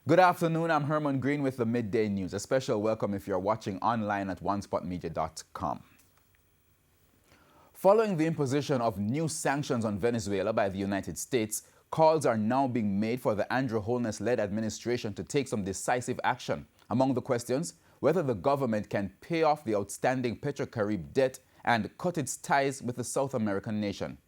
Good afternoon, I'm Herman Green with the Midday News. A special welcome if you're watching online at onespotmedia.com. Following the imposition of new sanctions on Venezuela by the United States, calls are now being made for the Andrew Holness-led administration to take some decisive action. Among the questions, whether the government can pay off the outstanding Petrocarib debt and cut its ties with the South American nation.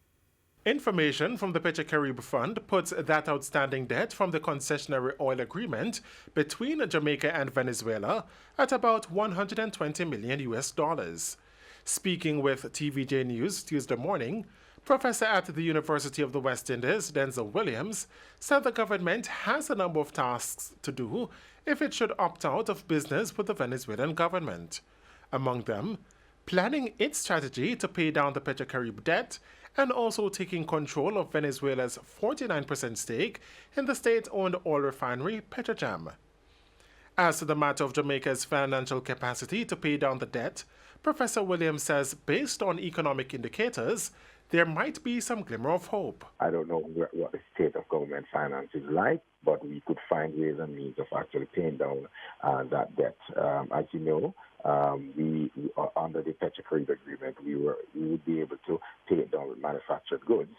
Information from the Petrocarib Fund puts that outstanding debt from the concessionary oil agreement between Jamaica and Venezuela at about $120 million. Speaking with TVJ News Tuesday morning, professor at the University of the West Indies, Denzil Williams, said the government has a number of tasks to do if it should opt out of business with the Venezuelan government. Among them, planning its strategy to pay down the Petrocarib debt and also taking control of Venezuela's 49% stake in the state-owned oil refinery Petrojam. As to the matter of Jamaica's financial capacity to pay down the debt, Professor Williams says based on economic indicators, there might be some glimmer of hope. I don't know what the state of government finance is like, but we could find ways and means of actually paying down that debt. As you know, we under the Petrocarib agreement, we would be able to pay it down with manufactured goods.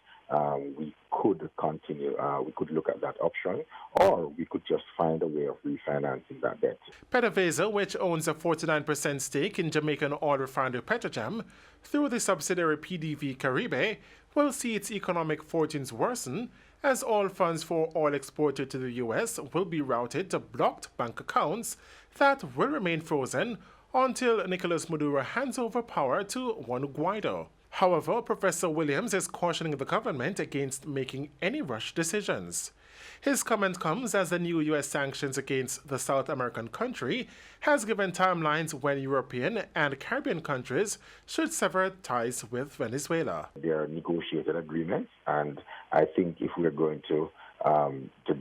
We could continue, we could look at that option, or we could just find a way of refinancing that debt. PDVSA, which owns a 49% stake in Jamaican oil refinery Petrojam, through the subsidiary PDV Caribe, will see its economic fortunes worsen as all funds for oil exported to the U.S. will be routed to blocked bank accounts that will remain frozen until Nicolas Maduro hands over power to Juan Guaido. However, Professor Williams is cautioning the government against making any rush decisions. His comment comes as the new U.S. sanctions against the South American country has given timelines when European and Caribbean countries should sever ties with Venezuela. There are negotiated agreements, and I think if we're going to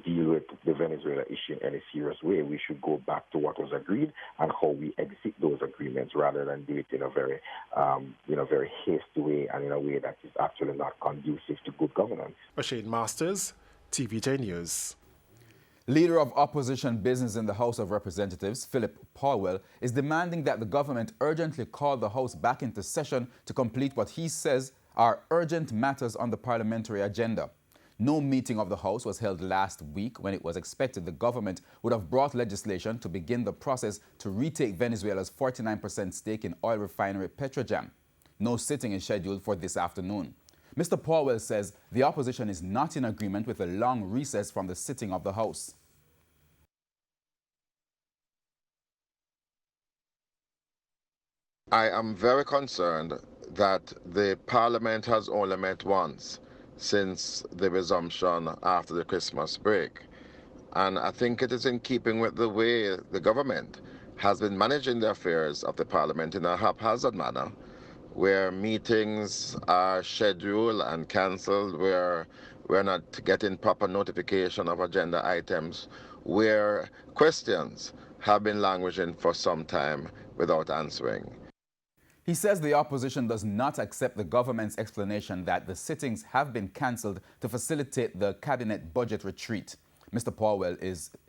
deal with the Venezuela issue in any serious way, we should go back to what was agreed and how we exit those agreements rather than do it in a very, very hasty way and in a way that is actually not conducive to good governance. Rashid Masters, TVJ News. Leader of opposition business in the House of Representatives, Philip Paulwell, is demanding that the government urgently call the House back into session to complete what he says are urgent matters on the parliamentary agenda. No meeting of the House was held last week when it was expected the government would have brought legislation to begin the process to retake Venezuela's 49% stake in oil refinery Petrojam. No sitting is scheduled for this afternoon. Mr. Paulwell says the opposition is not in agreement with a long recess from the sitting of the House. I am very concerned that the Parliament has only met once since the resumption after the Christmas break. And I think it is in keeping with the way the government has been managing the affairs of the Parliament in a haphazard manner, where meetings are scheduled and cancelled, where we're not getting proper notification of agenda items, where questions have been languishing for some time without answering. He says the opposition does not accept the government's explanation that the sittings have been cancelled to facilitate the cabinet budget retreat. Mr. Paulwell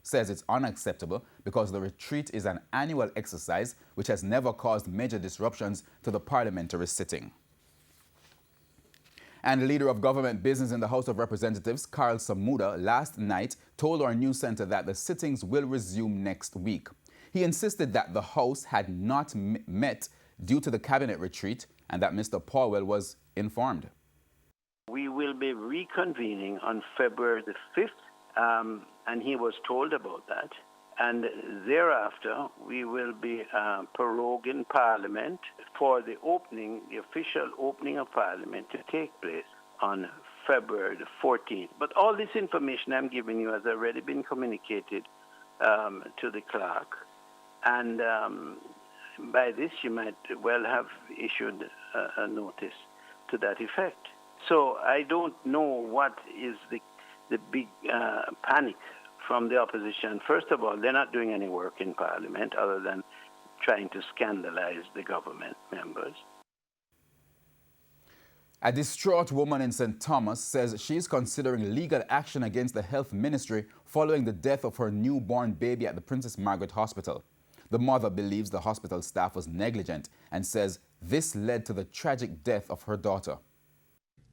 says it's unacceptable because the retreat is an annual exercise which has never caused major disruptions to the parliamentary sitting. And leader of government business in the House of Representatives, Carl Samuda, last night told our news center that the sittings will resume next week. He insisted that the House had not met due to the cabinet retreat and that Mr. Paulwell was informed. We will be reconvening on February the 5th, and he was told about that. And thereafter, we will be proroguing Parliament for the official opening of Parliament to take place on February the 14th. But all this information I'm giving you has already been communicated to the clerk. And by this, you might well have issued a notice to that effect. So I don't know what is the big panic from the opposition. First of all, they're not doing any work in Parliament other than trying to scandalize the government members. A distraught woman in St. Thomas says she is considering legal action against the health ministry following the death of her newborn baby at the Princess Margaret Hospital. The mother believes the hospital staff was negligent and says this led to the tragic death of her daughter.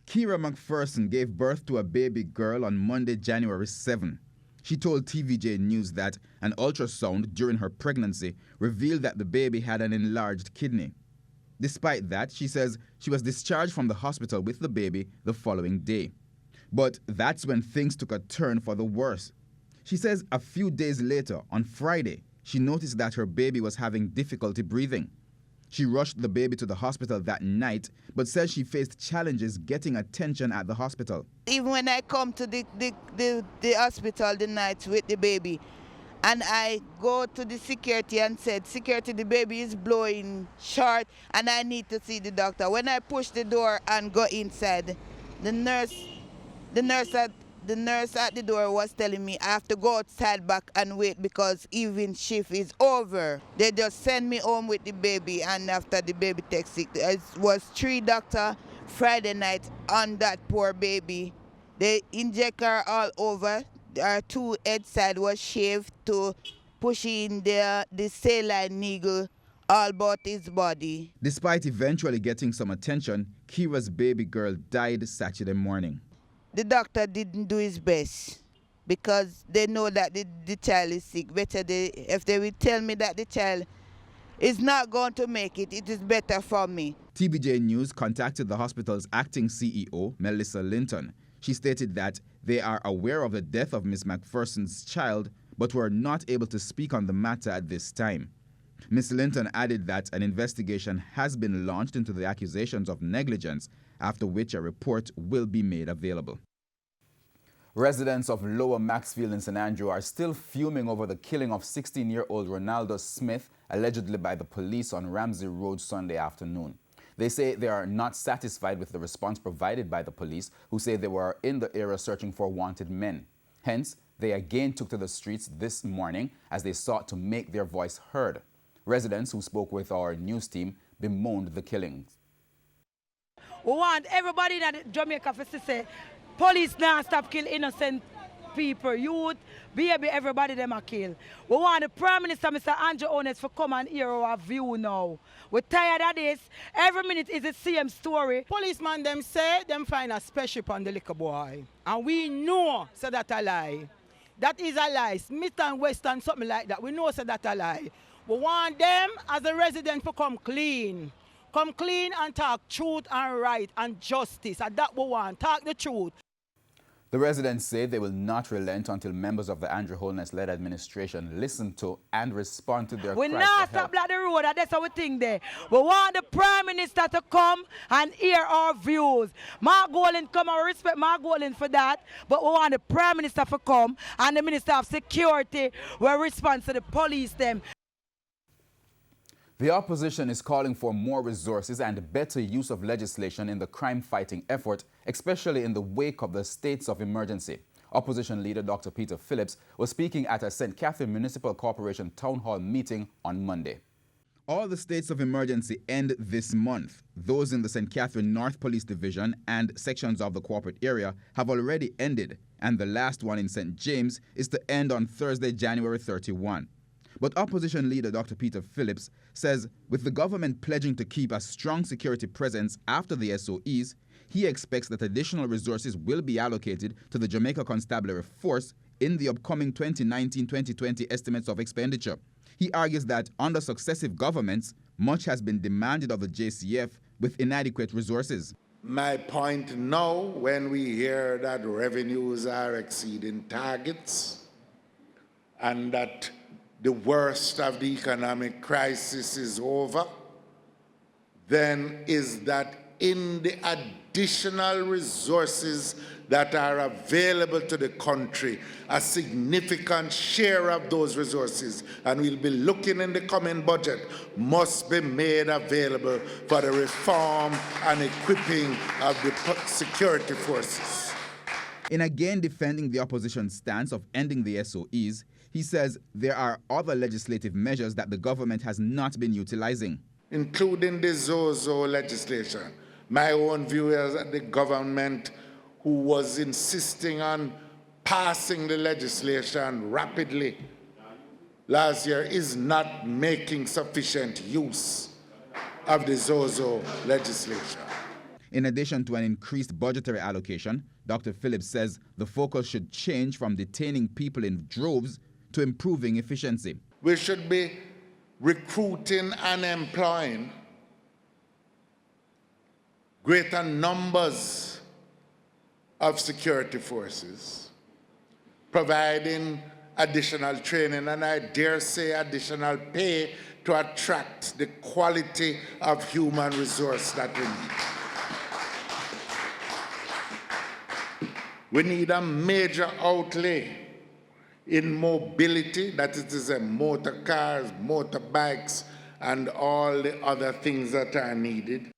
Kira McPherson gave birth to a baby girl on Monday, January 7. She told TVJ News that an ultrasound during her pregnancy revealed that the baby had an enlarged kidney. Despite that, she says she was discharged from the hospital with the baby the following day. But that's when things took a turn for the worse. She says a few days later, on Friday, she noticed that her baby was having difficulty breathing. She rushed the baby to the hospital that night, but says she faced challenges getting attention at the hospital. Even when I come to the hospital the night with the baby, and I go to the security and said, security, the baby is blowing short and I need to see the doctor. When I push the door and go inside, the nurse at the door was telling me I have to go outside back and wait because evening shift is over. They just send me home with the baby, and after the baby takes sick, it was 3 doctors Friday night on that poor baby. They inject her all over. Her 2 head side was shaved to push in the saline needle all about his body. Despite eventually getting some attention, Kira's baby girl died Saturday morning. The doctor didn't do his best because they know that the child is sick. Better if they will tell me that the child is not going to make it, it is better for me. TVJ News contacted the hospital's acting CEO, Melissa Linton. She stated that they are aware of the death of Ms. McPherson's child, but were not able to speak on the matter at this time. Ms. Linton added that an investigation has been launched into the accusations of negligence, after which a report will be made available. Residents of Lower Maxfield in St. Andrew are still fuming over the killing of 16-year-old Ronaldo Smith, allegedly by the police on Ramsey Road Sunday afternoon. They say they are not satisfied with the response provided by the police, who say they were in the area searching for wanted men. Hence, they again took to the streets this morning as they sought to make their voice heard. Residents who spoke with our news team bemoaned the killings. We want everybody in Jamaica to say, police now stop kill innocent people, youth, baby, everybody them a kill. We want the Prime Minister, Mr. Andrew Honest, to come and hear our view now. We're tired of this. Every minute is the same story. Policeman them say them find a special on the liquor boy. And we know so that a lie. That is a lie. Smith and Western, something like that. We know so that a lie. We want them as a resident to come clean. Come clean and talk truth and right and justice. And that we want. Talk the truth. The residents say they will not relent until members of the Andrew Holness-led administration listen to and respond to their cries for help. We not stop like the road, that's our thing there. We want the Prime Minister to come and hear our views. Mark Golan come and respect Mark Golan for that, but we want the Prime Minister to come and the Minister of Security will respond to the police them. The opposition is calling for more resources and better use of legislation in the crime-fighting effort, especially in the wake of the states of emergency. Opposition leader Dr. Peter Phillips was speaking at a St. Catherine Municipal Corporation Town Hall meeting on Monday. All the states of emergency end this month. Those in the St. Catherine North Police Division and sections of the corporate area have already ended, and the last one in St. James is to end on Thursday, January 31. But opposition leader Dr. Peter Phillips says with the government pledging to keep a strong security presence after the SOEs, he expects that additional resources will be allocated to the Jamaica Constabulary Force in the upcoming 2019-2020 estimates of expenditure. He argues that under successive governments, much has been demanded of the JCF with inadequate resources. My point now, when we hear that revenues are exceeding targets and that the worst of the economic crisis is over, then is that in the additional resources that are available to the country, a significant share of those resources, and we'll be looking in the coming budget, must be made available for the reform and equipping of the security forces. In again defending the opposition's stance of ending the SOEs, he says there are other legislative measures that the government has not been utilizing, including the ZOZO legislation, My own view is that the government, who was insisting on passing the legislation rapidly last year, is not making sufficient use of the Zozo legislation. In addition to an increased budgetary allocation, Dr. Phillips says the focus should change from detaining people in droves to improving efficiency. We should be recruiting and employing greater numbers of security forces, providing additional training, and I dare say additional pay to attract the quality of human resource that we need. We need a major outlay in mobility, that it is motor cars, motorbikes, and all the other things that are needed.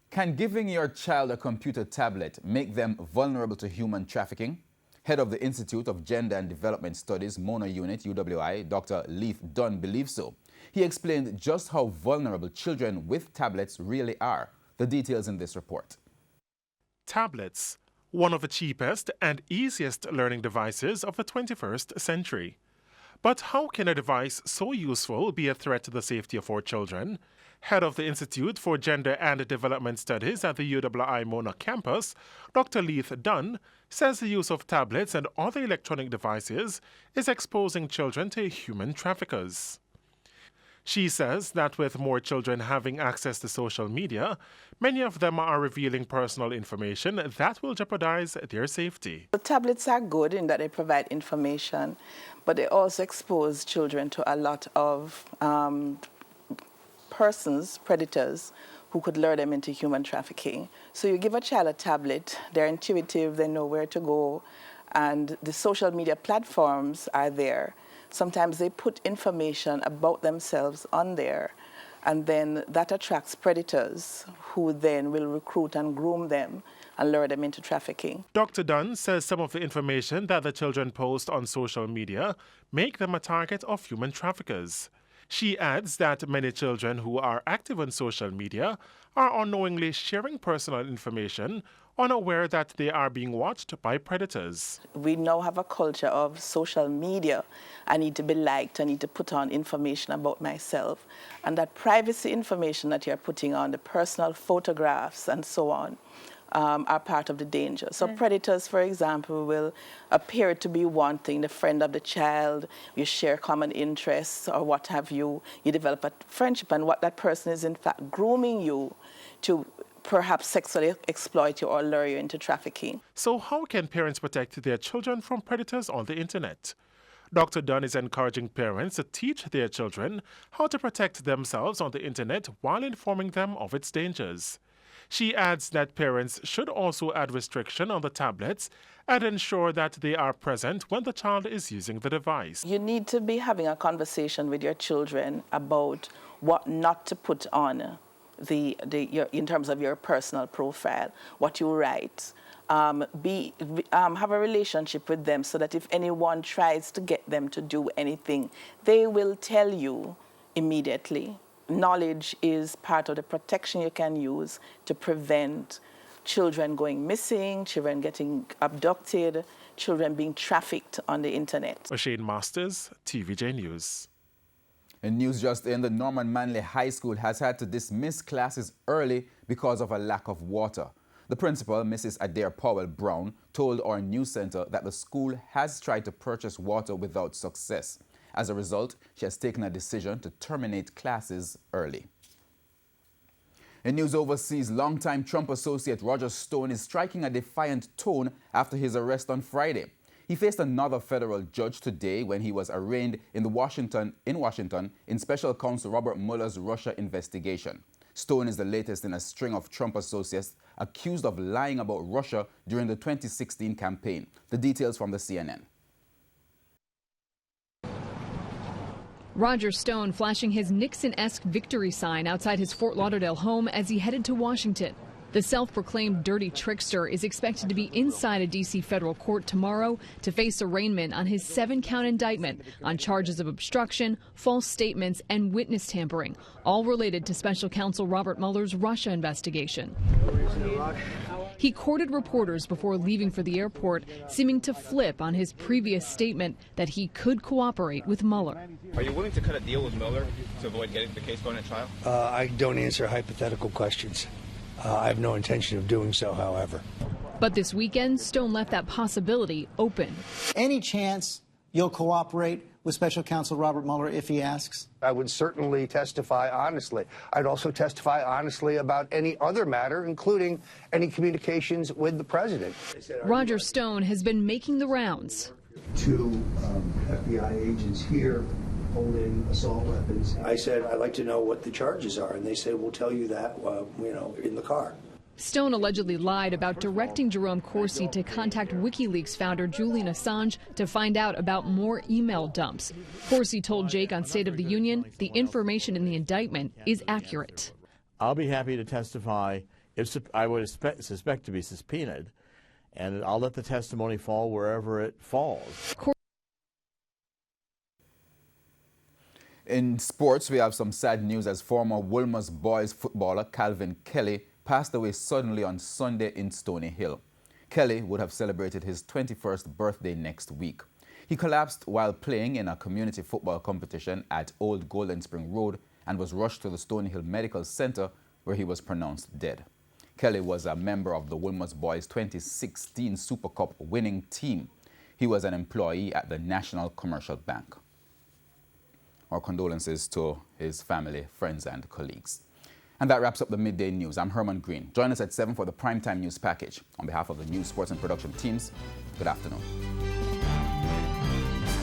Can giving your child a computer tablet make them vulnerable to human trafficking? Head of the Institute of Gender and Development Studies, Mona Unit, UWI, Dr. Leith Dunn believes so. He explained just how vulnerable children with tablets really are. The details in this report. Tablets, one of the cheapest and easiest learning devices of the 21st century. But how can a device so useful be a threat to the safety of our children? Head of the Institute for Gender and Development Studies at the UWI Mona campus, Dr. Leith Dunn, says the use of tablets and other electronic devices is exposing children to human traffickers. She says that with more children having access to social media, many of them are revealing personal information that will jeopardize their safety. The tablets are good in that they provide information, but they also expose children to a lot of persons, predators, who could lure them into human trafficking. So you give a child a tablet, they're intuitive, they know where to go, and the social media platforms are there. Sometimes they put information about themselves on there, and then that attracts predators who then will recruit and groom them and lure them into trafficking. Dr. Dunn says some of the information that the children post on social media make them a target of human traffickers. She adds that many children who are active on social media are unknowingly sharing personal information, unaware that they are being watched by predators. We now have a culture of social media. I need to be liked, I need to put on information about myself. And that privacy information that you're putting on, the personal photographs and so on, are part of the danger. So predators, for example, will appear to be wanting the friend of the child, you share common interests or what have you, you develop a friendship, and what that person is in fact grooming you to perhaps sexually exploit you or lure you into trafficking. So how can parents protect their children from predators on the internet? Dr. Dunn is encouraging parents to teach their children how to protect themselves on the internet while informing them of its dangers. She adds that parents should also add restriction on the tablets and ensure that they are present when the child is using the device. You need to be having a conversation with your children about what not to put on in terms of your personal profile, what you write. Have a relationship with them so that if anyone tries to get them to do anything, they will tell you immediately. Knowledge is part of the protection you can use to prevent children going missing, children getting abducted, children being trafficked on the internet. Shane Masters, TVJ News. In news just in, the Norman Manley High School has had to dismiss classes early because of a lack of water. The principal, Mrs. Adair Powell Brown, told our news center that the school has tried to purchase water without success. As a result, she has taken a decision to terminate classes early. In news overseas, longtime Trump associate Roger Stone is striking a defiant tone after his arrest on Friday. He faced another federal judge today when he was arraigned in Washington in Special Counsel Robert Mueller's Russia investigation. Stone is the latest in a string of Trump associates accused of lying about Russia during the 2016 campaign. The details from the CNN. Roger Stone flashing his Nixon-esque victory sign outside his Fort Lauderdale home as he headed to Washington. The self-proclaimed dirty trickster is expected to be inside a D.C. federal court tomorrow to face arraignment on his 7-count indictment on charges of obstruction, false statements, and witness tampering, all related to special counsel Robert Mueller's Russia investigation. He courted reporters before leaving for the airport, seeming to flip on his previous statement that he could cooperate with Mueller. Are you willing to cut a deal with Mueller to avoid getting the case going to trial? I don't answer hypothetical questions. I have no intention of doing so, however. But this weekend, Stone left that possibility open. Any chance you'll cooperate with Special Counsel Robert Mueller if he asks? I would certainly testify honestly. I'd also testify honestly about any other matter, including any communications with the president. Roger Stone has been making the rounds. 2 FBI agents here holding assault weapons. I said, I'd like to know what the charges are, and they said, we'll tell you that, in the car. Stone allegedly lied about directing Jerome Corsi to contact WikiLeaks founder Julian Assange to find out about more email dumps. Corsi told Jake on State of the Union the information in the indictment is accurate. I'll be happy to testify if I would suspect to be subpoenaed, and I'll let the testimony fall wherever it falls. In sports, we have some sad news as former Wilmas boys footballer Calvin Kelly passed away suddenly on Sunday in Stony Hill. Kelly would have celebrated his 21st birthday next week. He collapsed while playing in a community football competition at Old Golden Spring Road and was rushed to the Stony Hill Medical Center where he was pronounced dead. Kelly was a member of the Wilmas boys 2016 Super Cup winning team. He was an employee at the National Commercial Bank. Our condolences to his family, friends, and colleagues. And that wraps up the Midday News. I'm Herman Green. Join us at 7 for the Primetime News Package. On behalf of the news, sports, and production teams, good afternoon.